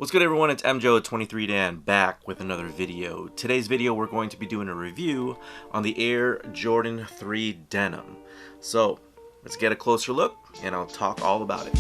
What's good, everyone? It's MJO23Dan back with another video. Today's video we're going to be doing a review on the Air Jordan 3 Denim. So let's get a closer look and I'll talk all about it.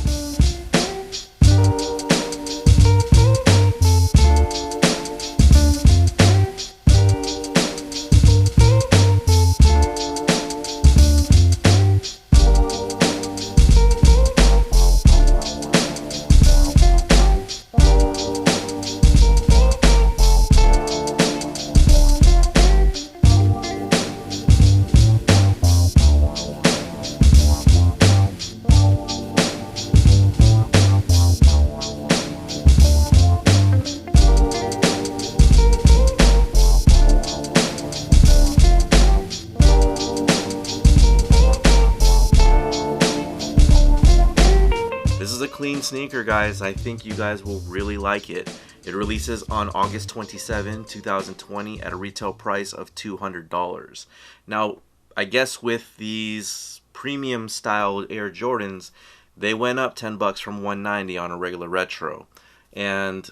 This is a clean sneaker, guys. I think you guys will really like it. It releases on August 27, 2020 at a retail price of $200. Now, I guess with these premium style Air Jordans, they went up 10 bucks from 190 on a regular retro. And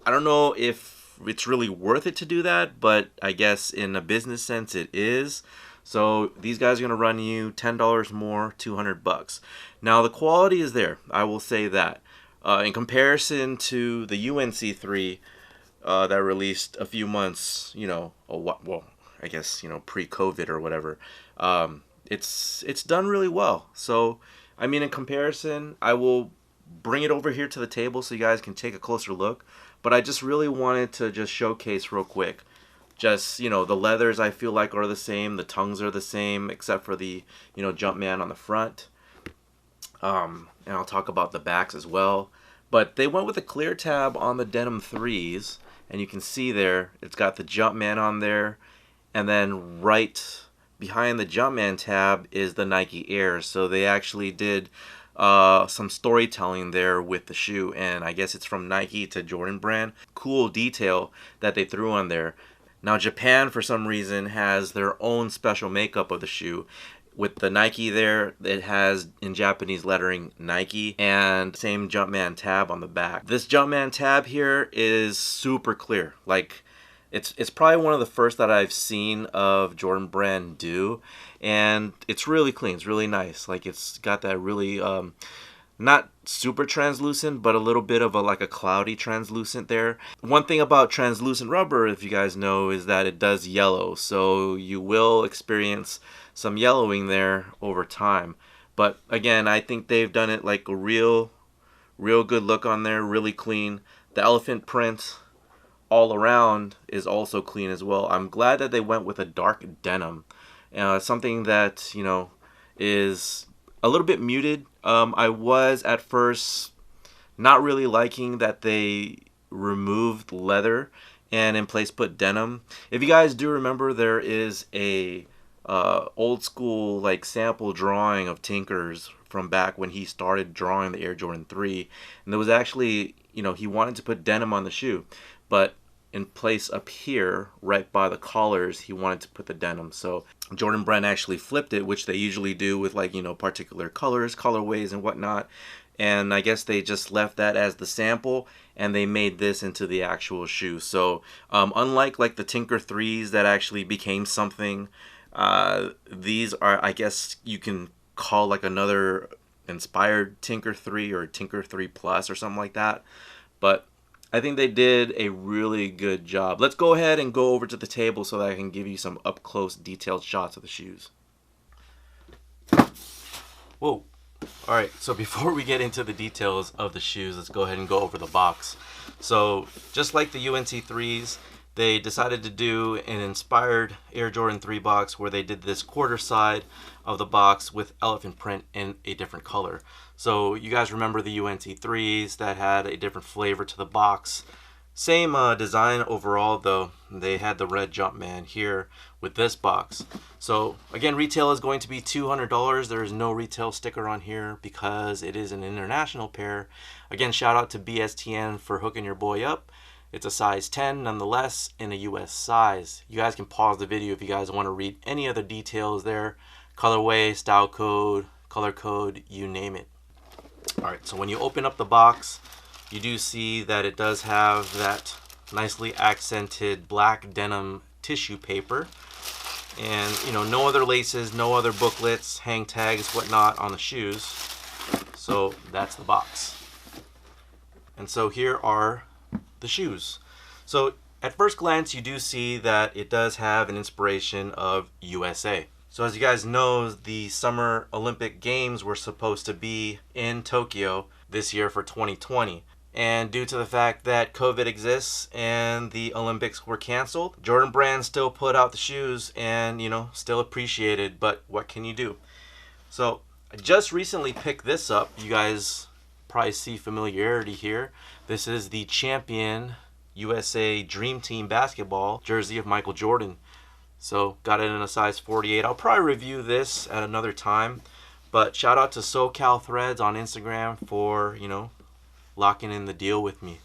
I don't know if it's really worth it to do that, but I guess in a business sense it is. So these guys are going to run you $10 more, 200 bucks. Now the quality is there, I will say that. In comparison to the UNC3 that released a few months, I guess, pre-COVID or whatever, it's done really well. So, I mean, in comparison, I will bring it over here to the table so you guys can take a closer look. But I just really wanted to just showcase real quick. Just, the leathers I feel like are the same. The tongues are the same except for the, Jumpman on the front. And I'll talk about the backs as well. But they went with a clear tab on the Denim 3s. And you can see there, it's got the Jumpman on there. And then right behind the Jumpman tab is the Nike Air. So they actually did some storytelling there with the shoe. And I guess it's from Nike to Jordan brand. Cool detail that they threw on there. Now Japan, for some reason, has their own special makeup of the shoe. With the Nike there, it has in Japanese lettering Nike and same Jumpman tab on the back. This Jumpman tab here is super clear. Like, it's probably one of the first that I've seen of Jordan brand do, and it's really clean. It's really nice. Like, it's got that really not super translucent, but a little bit of a cloudy translucent there. One thing about translucent rubber, if you guys know, is that it does yellow, so you will experience some yellowing there over time. But again, I think they've done it like a real good look on there, really clean. The elephant print all around is also clean as well. I'm glad that they went with a dark denim, something that is a little bit muted. I was at first not really liking that they removed leather and in place put denim. If you guys do remember, there is a old school sample drawing of Tinker's from back when he started drawing the Air Jordan 3, and there was actually, he wanted to put denim on the shoe, but in place up here, right by the collars, he wanted to put the denim. So Jordan brand actually flipped it, which they usually do with particular colors, colorways and whatnot. And I guess they just left that as the sample and they made this into the actual shoe. So unlike the Tinker 3s that actually became something, these are, I guess you can call another inspired Tinker 3 or Tinker 3 Plus or something like that. But I think they did a really good job. Let's go ahead and go over to the table so that I can give you some up-close detailed shots of the shoes. Whoa. Alright, so before we get into the details of the shoes, let's go ahead and go over the box. So, just like the UNC3s, they decided to do an inspired Air Jordan 3 box where they did this quarter side of the box with elephant print in a different color. So you guys remember the UNC3s that had a different flavor to the box. Same design overall though. They had the red Jumpman here with this box. So again, retail is going to be $200. There is no retail sticker on here because it is an international pair. Again, shout out to BSTN for hooking your boy up. It's a size 10 nonetheless in a US size. You guys can pause the video if you guys want to read any other details there. Colorway, style code, color code, you name it. Alright, so when you open up the box, you do see that it does have that nicely accented black denim tissue paper. And, you know, no other laces, no other booklets, hang tags, whatnot on the shoes. So that's the box. And so here are the shoes. So at first glance, you do see that it does have an inspiration of USA. So as you guys know, the Summer Olympic Games were supposed to be in Tokyo this year for 2020. And due to the fact that COVID exists and the Olympics were canceled, Jordan Brand still put out the shoes and, you know, still appreciated, but what can you do? So I just recently picked this up. You guys probably see familiarity here. This is the Champion USA Dream Team basketball jersey of Michael Jordan. So got it in a size 48. I'll probably review this at another time, but shout out to SoCal Threads on Instagram for, you know, locking in the deal with me.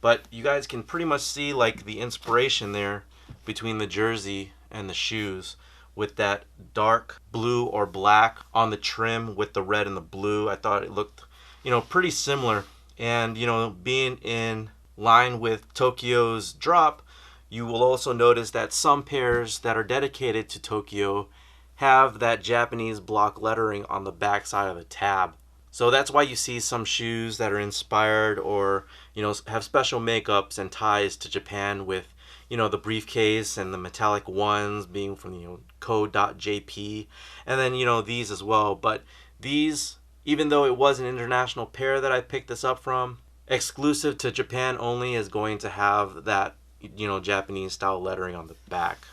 But you guys can pretty much see like the inspiration there between the jersey and the shoes, with that dark blue or black on the trim with the red and the blue. I thought it looked, you know, pretty similar. And, you know, being in line with Tokyo's drop, you will also notice that some pairs that are dedicated to Tokyo have that Japanese block lettering on the back side of the tab. So that's why you see some shoes that are inspired or, you know, have special makeups and ties to Japan, with, you know, the briefcase and the metallic ones being from, you know, code.jp, and then, you know, these as well. But these, even though it was an international pair that I picked this up from, exclusive to Japan only is going to have that, you know, Japanese style lettering on the back.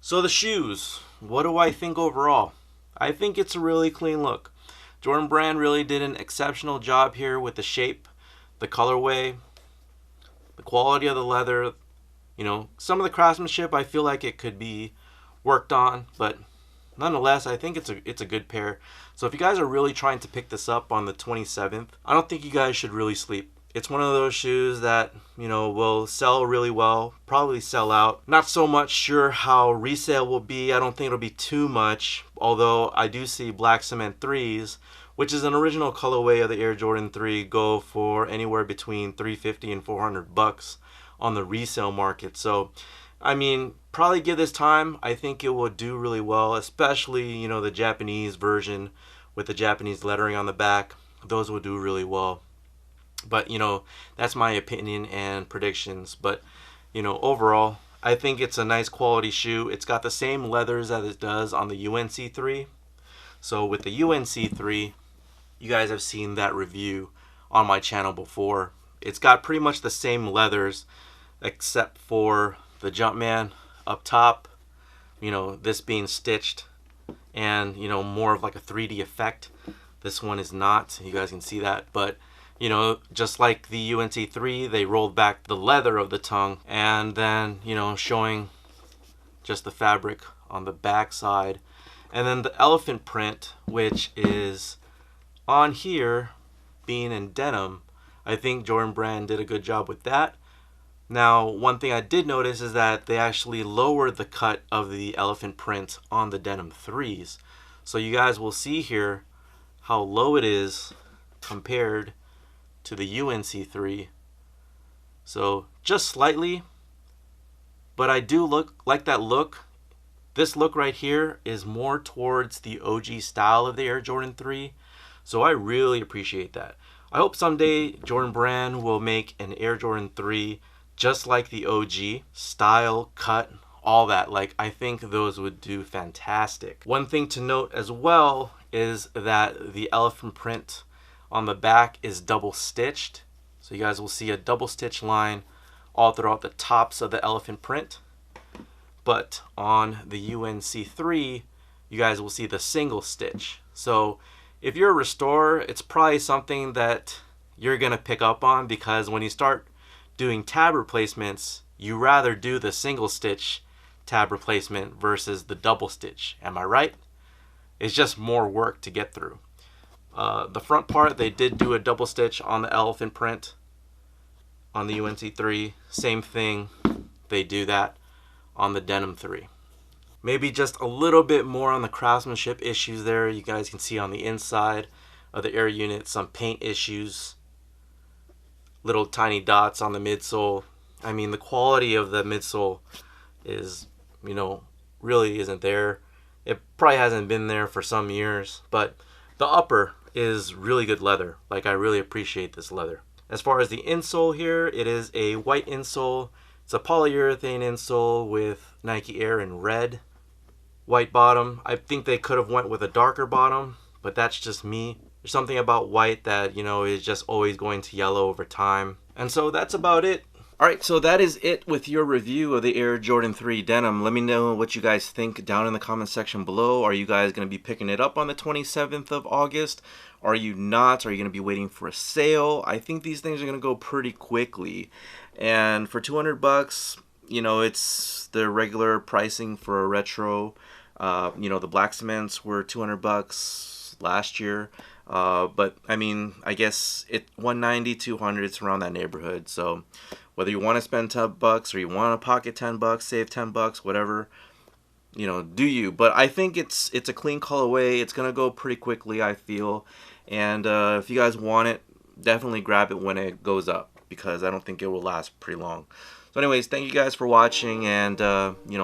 So the shoes, what do I think overall? I think it's a really clean look. Jordan Brand really did an exceptional job here with the shape, the colorway, the quality of the leather. You know, some of the craftsmanship I feel like it could be worked on, but nonetheless, I think it's a good pair. So if you guys are really trying to pick this up on the 27th, I don't think you guys should really sleep. It's one of those shoes that, you know, will sell really well, probably sell out. Not so much sure how resale will be. I don't think it'll be too much, although I do see black cement 3s, which is an original colorway of the Air Jordan 3, go for anywhere between $350 and $400 on the resale market. So, I mean, probably give this time. I think it will do really well, especially, you know, the Japanese version with the Japanese lettering on the back. Those will do really well. But, you know, that's my opinion and predictions. But, you know, overall, I think it's a nice quality shoe. It's got the same leathers as it does on the UNC3. So with the UNC3, you guys have seen that review on my channel before. It's got pretty much the same leathers except for the Jumpman up top, you know, this being stitched and, you know, more of like a 3D effect. This one is not. You guys can see that. But, you know, just like the UNC3, they rolled back the leather of the tongue and then, you know, showing just the fabric on the back side. And then the elephant print, which is on here being in denim, I think Jordan Brand did a good job with that. Now, one thing I did notice is that they actually lowered the cut of the elephant print on the Denim 3s. So you guys will see here how low it is compared to the UNC3. So just slightly, but I do like that look. This look right here is more towards the OG style of the Air Jordan 3. So I really appreciate that. I hope someday Jordan Brand will make an Air Jordan 3 just like the OG, style, cut, all that. Like, I think those would do fantastic. One thing to note as well is that the elephant print on the back is double stitched. So you guys will see a double stitch line all throughout the tops of the elephant print. But on the UNC3, you guys will see the single stitch. So if you're a restorer, it's probably something that you're gonna pick up on, because when you start doing tab replacements, you rather do the single stitch tab replacement versus the double stitch. Am I right? It's just more work to get through. The front part, they did do a double stitch on the elephant print on the UNC3. Same thing, they do that on the Denim 3. Maybe just a little bit more on the craftsmanship issues there. You guys can see on the inside of the Air unit some paint issues little tiny dots on the midsole. I mean, the quality of the midsole is, really isn't there. It probably hasn't been there for some years, but the upper is really good leather. Like, I really appreciate this leather. As far as the insole here, it is a white insole. It's a polyurethane insole with Nike Air in red. White bottom. I think they could have went with a darker bottom, but that's just me. There's something about white that, is just always going to yellow over time. And so that's about it. Alright, so that is it with your review of the Air Jordan 3 Denim. Let me know what you guys think down in the comment section below. Are you guys going to be picking it up on the 27th of August? Are you not? Are you going to be waiting for a sale? I think these things are going to go pretty quickly. And for $200, it's the regular pricing for a retro. The black cements were $200 last year. But I mean, I guess it 190, 200, it's around that neighborhood. So whether you want to spend $10 or you want to pocket $10, save $10, whatever, do you. But I think it's a clean colorway. It's gonna go pretty quickly, I feel. And if you guys want it, definitely grab it when it goes up, because I don't think it will last pretty long. So anyways, thank you guys for watching, and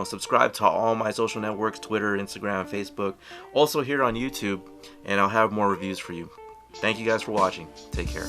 subscribe to all my social networks, Twitter, Instagram, Facebook, also here on YouTube, and I'll have more reviews for you. Thank you guys for watching. Take care.